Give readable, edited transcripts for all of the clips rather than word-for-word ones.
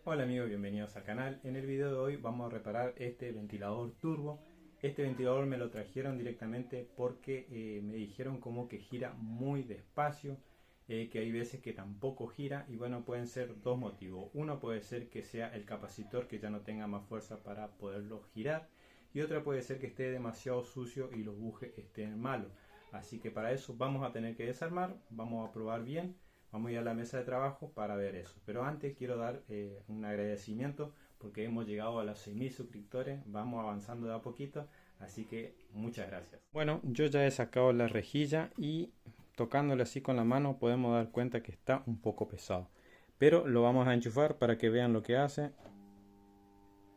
Hola amigos, bienvenidos al canal. En el video de hoy vamos a reparar este ventilador turbo. Este ventilador me lo trajeron directamente porque me dijeron como que gira muy despacio, que hay veces que tampoco gira, y bueno, pueden ser dos motivos. Uno puede ser que sea el capacitor que ya no tenga más fuerza para poderlo girar, y otra puede ser que esté demasiado sucio y los bujes estén malos. Así que para eso vamos a tener que desarmar, vamos a probar bien. Vamos a ir a la mesa de trabajo para ver eso. Pero antes quiero dar un agradecimiento porque hemos llegado a los 6.000 suscriptores. Vamos avanzando de a poquito. Así que muchas gracias. Bueno, yo ya he sacado la rejilla y tocándole así con la mano podemos dar cuenta que está un poco pesado. Pero lo vamos a enchufar para que vean lo que hace.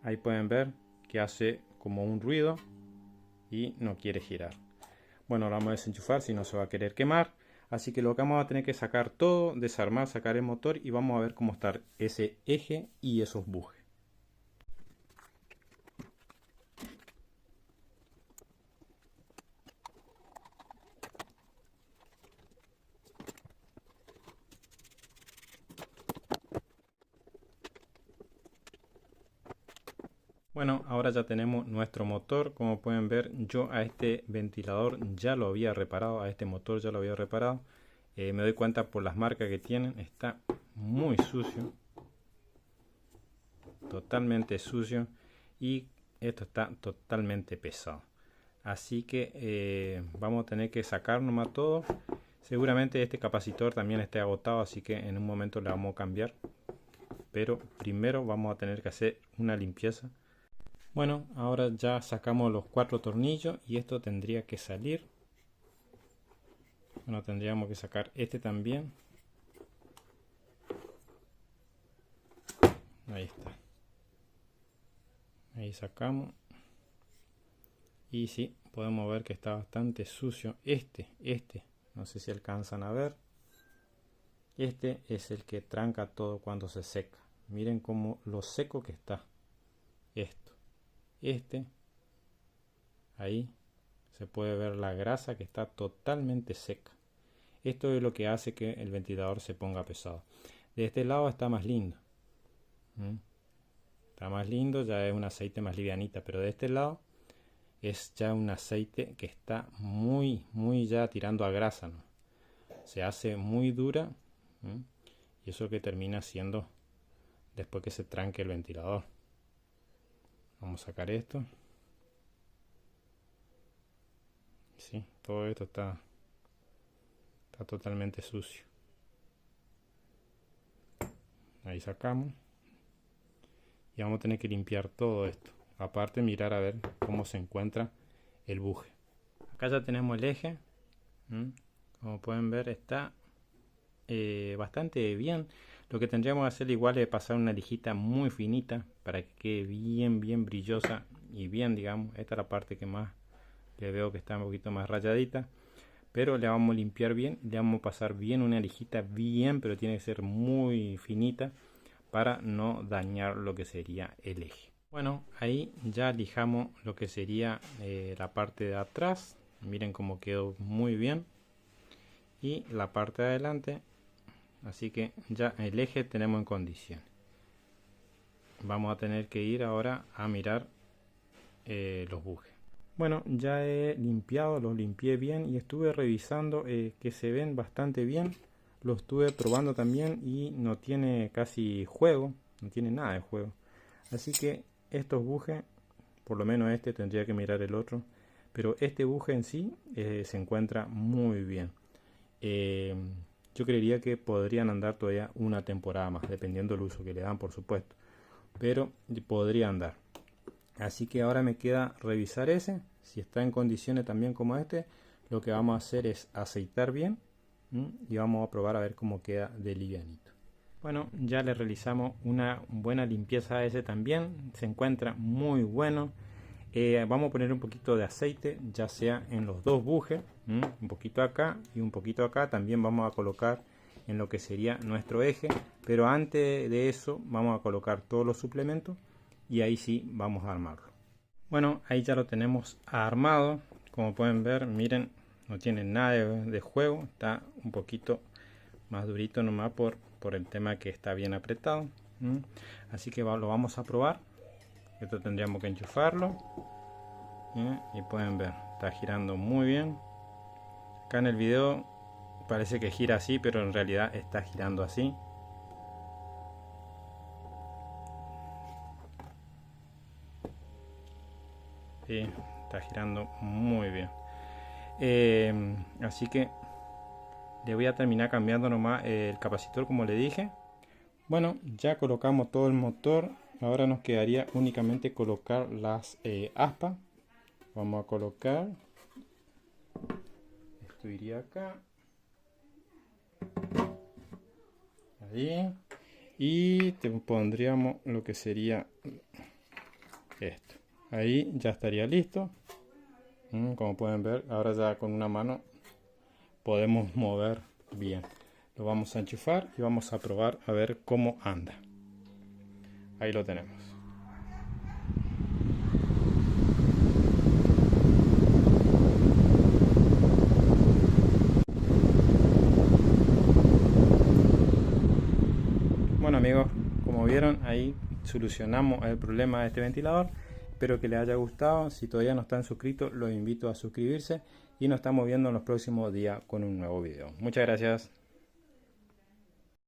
Ahí pueden ver que hace como un ruido y no quiere girar. Bueno, lo vamos a desenchufar, si no se va a querer quemar. Así que lo que vamos a tener que sacar todo, desarmar, sacar el motor y vamos a ver cómo está ese eje y esos bujes. Bueno, ahora ya tenemos nuestro motor. Como pueden ver, yo a este ventilador ya lo había reparado, a este motor ya lo había reparado. Me doy cuenta por las marcas que tienen, está muy sucio, totalmente sucio, y esto está totalmente pesado. Así que vamos a tener que sacar nomás todo. Seguramente este capacitor también esté agotado, así que en un momento le vamos a cambiar. Pero primero vamos a tener que hacer una limpieza. Bueno, ahora ya sacamos los 4 tornillos y esto tendría que salir. Bueno, tendríamos que sacar este también. Ahí está. Ahí sacamos. Y sí, podemos ver que está bastante sucio. No sé si alcanzan a ver. Este es el que tranca todo cuando se seca. Miren cómo lo seco que está. Ahí se puede ver la grasa que está totalmente seca. Esto es lo que hace que el ventilador se ponga pesado. De este lado está más lindo. Está más lindo, ya es un aceite más livianita, pero de este lado es ya un aceite que está muy ya tirando a grasa, ¿no? Se hace muy dura, y eso que termina siendo después que se tranque el ventilador. Vamos a sacar esto. Sí, todo esto está totalmente sucio. Ahí sacamos y vamos a tener que limpiar todo esto. Aparte, mirar a ver cómo se encuentra el buje. Acá ya tenemos el eje. Como pueden ver, está bastante bien. Lo que tendríamos que hacer igual es pasar una lijita muy finita para que quede bien brillosa y bien, digamos. Esta es la parte que más le veo que está un poquito más rayadita, pero le vamos a limpiar bien, le vamos a pasar bien una lijita bien, pero tiene que ser muy finita para no dañar lo que sería el eje. Bueno, ahí ya lijamos lo que sería la parte de atrás. Miren cómo quedó muy bien, y la parte de adelante. Así que ya el eje tenemos en condiciones. Vamos a tener que ir ahora a mirar los bujes. Bueno, ya he limpiado, los limpié bien y estuve revisando que se ven bastante bien. Lo estuve probando también y no tiene casi juego, no tiene nada de juego. Así que estos bujes, por lo menos este, tendría que mirar el otro, pero este buje en sí se encuentra muy bien. Yo creería que podrían andar todavía una temporada más, dependiendo del uso que le dan, por supuesto, pero podría andar. Así que ahora me queda revisar ese, si está en condiciones también como este. Lo que vamos a hacer es aceitar bien, y vamos a probar a ver cómo queda de livianito. Bueno, ya le realizamos una buena limpieza a ese también, se encuentra muy bueno. Vamos a poner un poquito de aceite, ya sea en los dos bujes, un poquito acá y un poquito acá. También vamos a colocar en lo que sería nuestro eje, pero antes de eso vamos a colocar todos los suplementos y ahí sí vamos a armarlo. Bueno, ahí ya lo tenemos armado. Como pueden ver, miren, no tiene nada de juego, está un poquito más durito nomás por el tema que está bien apretado. Así que lo vamos a probar. Esto tendríamos que enchufarlo. Y pueden ver, está girando muy bien. Acá en el video parece que gira así, pero en realidad está girando así. Sí, está girando muy bien. Así que le voy a terminar cambiando nomás el capacitor, como le dije. Bueno, ya colocamos todo el motor. Ahora nos quedaría únicamente colocar las aspas. Vamos a colocar, esto iría acá, ahí, y te pondríamos lo que sería esto. Ahí ya estaría listo. Como pueden ver, ahora ya con una mano podemos mover bien. Lo vamos a enchufar y vamos a probar a ver cómo anda. Ahí lo tenemos. Bueno amigos, como vieron, ahí solucionamos el problema de este ventilador. Espero que les haya gustado. Si todavía no están suscritos, los invito a suscribirse y nos estamos viendo en los próximos días con un nuevo video. Muchas gracias.